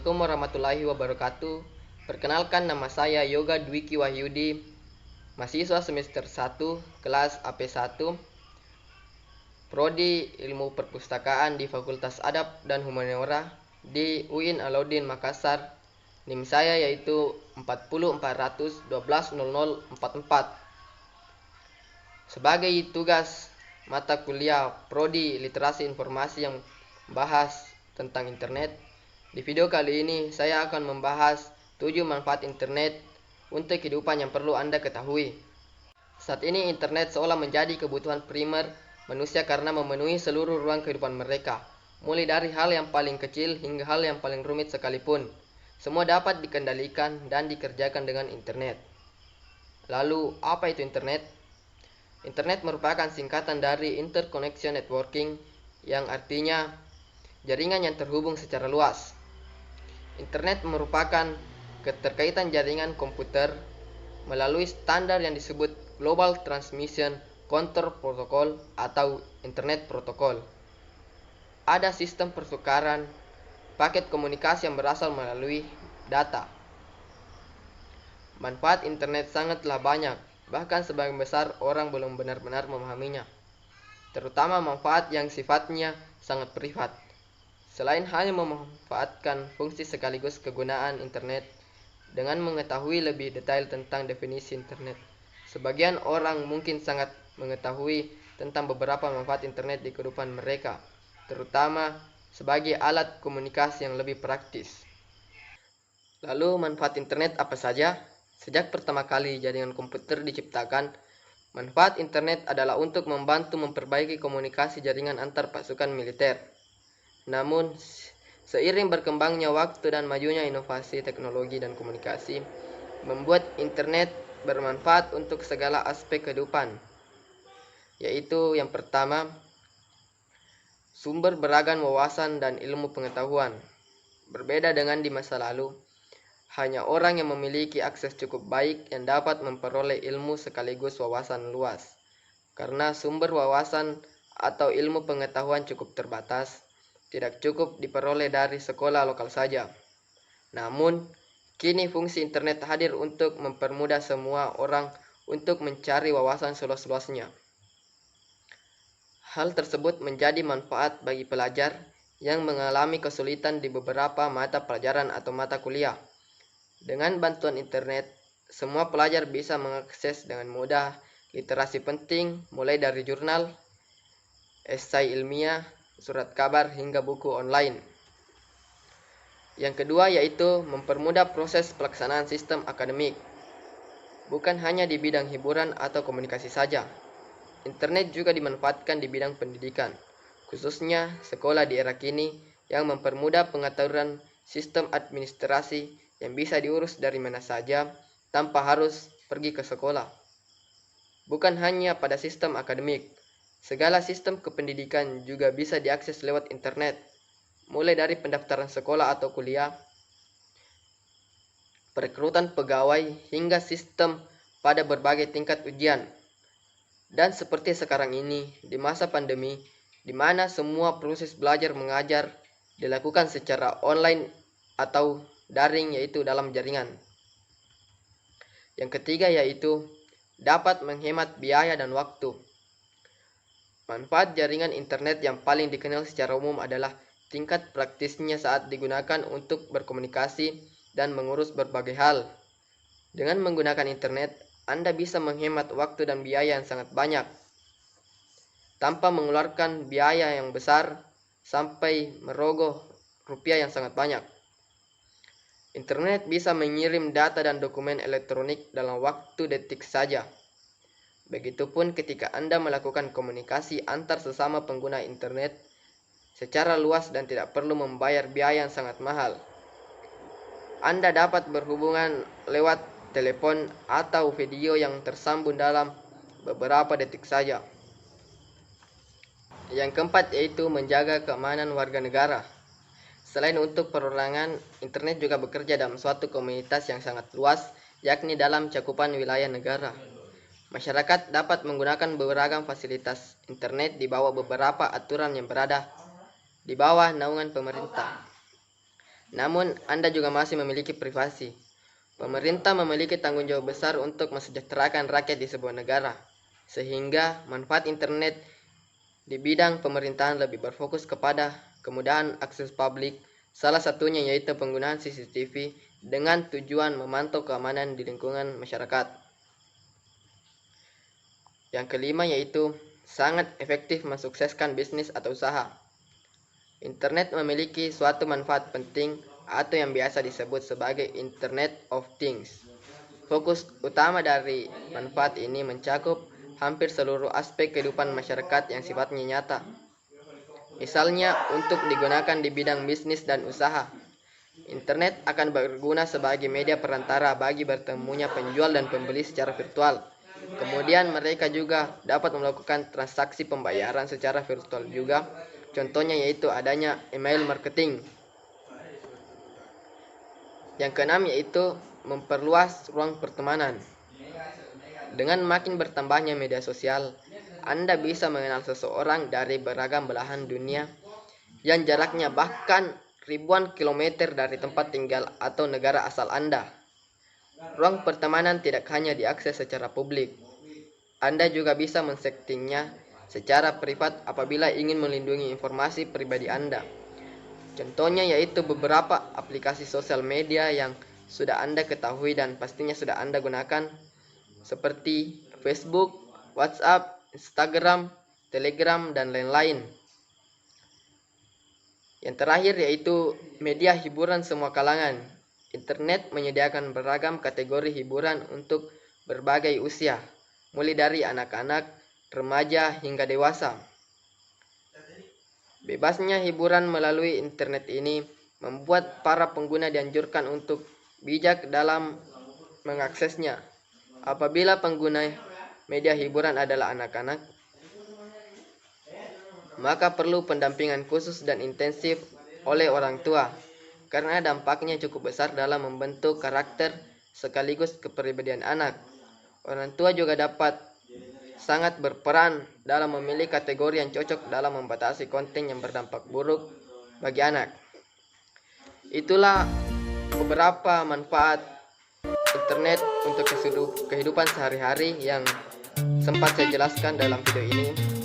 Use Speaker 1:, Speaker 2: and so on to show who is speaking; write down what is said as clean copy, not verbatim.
Speaker 1: Assalamualaikum warahmatullahi wabarakatuh. Perkenalkan, nama saya Yoga Dwiki Wahyudi, mahasiswa semester 1, kelas AP1, Prodi Ilmu Perpustakaan di Fakultas Adab dan Humaniora di UIN Alauddin Makassar. NIM saya yaitu 404120044. Sebagai tugas mata kuliah Prodi Literasi Informasi yang membahas tentang internet, di video kali ini saya akan membahas 7 manfaat internet untuk kehidupan yang perlu Anda ketahui. Saat ini internet seolah menjadi kebutuhan primer manusia karena memenuhi seluruh ruang kehidupan mereka. Mulai dari hal yang paling kecil hingga hal yang paling rumit sekalipun, semua dapat dikendalikan dan dikerjakan dengan internet. Lalu, apa itu internet? Internet merupakan singkatan dari Interconnection Networking, yang artinya jaringan yang terhubung secara luas. Internet merupakan keterkaitan jaringan komputer melalui standar yang disebut Global Transmission Control Protocol atau Internet Protocol. Ada sistem pertukaran paket komunikasi yang berasal melalui data. Manfaat internet sangatlah banyak, bahkan sebagian besar orang belum benar-benar memahaminya, terutama manfaat yang sifatnya sangat privat. Selain hanya memanfaatkan fungsi sekaligus kegunaan internet, dengan mengetahui lebih detail tentang definisi internet, sebagian orang mungkin sangat mengetahui tentang beberapa manfaat internet di kehidupan mereka, terutama sebagai alat komunikasi yang lebih praktis. Lalu, manfaat internet apa saja? Sejak pertama kali jaringan komputer diciptakan, manfaat internet adalah untuk membantu memperbaiki komunikasi jaringan antar pasukan militer. Namun, seiring berkembangnya waktu dan majunya inovasi teknologi dan komunikasi, membuat internet bermanfaat untuk segala aspek kehidupan, yaitu yang pertama, sumber beragam wawasan dan ilmu pengetahuan. Berbeda dengan di masa lalu, hanya orang yang memiliki akses cukup baik yang dapat memperoleh ilmu sekaligus wawasan luas. Karena sumber wawasan atau ilmu pengetahuan cukup terbatas, tidak cukup diperoleh dari sekolah lokal saja. Namun, kini fungsi internet hadir untuk mempermudah semua orang untuk mencari wawasan seluas-luasnya. Hal tersebut menjadi manfaat bagi pelajar yang mengalami kesulitan di beberapa mata pelajaran atau mata kuliah. Dengan bantuan internet, semua pelajar bisa mengakses dengan mudah literasi penting, mulai dari jurnal, esai ilmiah, surat kabar, hingga buku online. Yang kedua yaitu mempermudah proses pelaksanaan sistem akademik. Bukan hanya di bidang hiburan atau komunikasi saja, internet juga dimanfaatkan di bidang pendidikan, khususnya sekolah di era kini yang mempermudah pengaturan sistem administrasi yang bisa diurus dari mana saja tanpa harus pergi ke sekolah. Bukan hanya pada sistem akademik, segala sistem kependidikan juga bisa diakses lewat internet, mulai dari pendaftaran sekolah atau kuliah, perekrutan pegawai, hingga sistem pada berbagai tingkat ujian. Dan seperti sekarang ini, di masa pandemi, di mana semua proses belajar mengajar dilakukan secara online atau daring, yaitu dalam jaringan. Yang ketiga yaitu dapat menghemat biaya dan waktu. Manfaat jaringan internet yang paling dikenal secara umum adalah tingkat praktisnya saat digunakan untuk berkomunikasi dan mengurus berbagai hal. Dengan menggunakan internet, Anda bisa menghemat waktu dan biaya yang sangat banyak, tanpa mengeluarkan biaya yang besar sampai merogoh rupiah yang sangat banyak. Internet bisa mengirim data dan dokumen elektronik dalam waktu detik saja. Begitupun ketika Anda melakukan komunikasi antar sesama pengguna internet secara luas dan tidak perlu membayar biaya yang sangat mahal. Anda dapat berhubungan lewat telepon atau video yang tersambung dalam beberapa detik saja. Yang keempat yaitu menjaga keamanan warga negara. Selain untuk perorangan, internet juga bekerja dalam suatu komunitas yang sangat luas, yakni dalam cakupan wilayah negara. Masyarakat dapat menggunakan beragam fasilitas internet di bawah beberapa aturan yang berada di bawah naungan pemerintah. Namun, Anda juga masih memiliki privasi. Pemerintah memiliki tanggung jawab besar untuk mesejahterakan rakyat di sebuah negara, sehingga manfaat internet di bidang pemerintahan lebih berfokus kepada kemudahan akses publik, salah satunya yaitu penggunaan CCTV dengan tujuan memantau keamanan di lingkungan masyarakat. Yang kelima yaitu sangat efektif mensukseskan bisnis atau usaha. Internet memiliki suatu manfaat penting atau yang biasa disebut sebagai Internet of Things. Fokus utama dari manfaat ini mencakup hampir seluruh aspek kehidupan masyarakat yang sifatnya nyata. Misalnya, untuk digunakan di bidang bisnis dan usaha, internet akan berguna sebagai media perantara bagi bertemunya penjual dan pembeli secara virtual. Kemudian mereka juga dapat melakukan transaksi pembayaran secara virtual juga. Contohnya yaitu adanya email marketing. Yang keenam yaitu memperluas ruang pertemanan. Dengan makin bertambahnya media sosial, Anda bisa mengenal seseorang dari beragam belahan dunia yang jaraknya bahkan ribuan kilometer dari tempat tinggal atau negara asal Anda. Ruang pertemanan tidak hanya diakses secara publik. Anda juga bisa men-settingnya secara privat apabila ingin melindungi informasi pribadi Anda. Contohnya yaitu beberapa aplikasi sosial media yang sudah Anda ketahui dan pastinya sudah Anda gunakan, seperti Facebook, WhatsApp, Instagram, Telegram, dan lain-lain. Yang terakhir yaitu media hiburan semua kalangan. Internet menyediakan beragam kategori hiburan untuk berbagai usia, mulai dari anak-anak, remaja, hingga dewasa. Bebasnya hiburan melalui internet ini membuat para pengguna dianjurkan untuk bijak dalam mengaksesnya. Apabila pengguna media hiburan adalah anak-anak, maka perlu pendampingan khusus dan intensif oleh orang tua, karena dampaknya cukup besar dalam membentuk karakter sekaligus kepribadian anak. Orang tua juga dapat sangat berperan dalam memilih kategori yang cocok dalam membatasi konten yang berdampak buruk bagi anak. Itulah beberapa manfaat internet untuk kehidupan sehari-hari yang sempat saya jelaskan dalam video ini.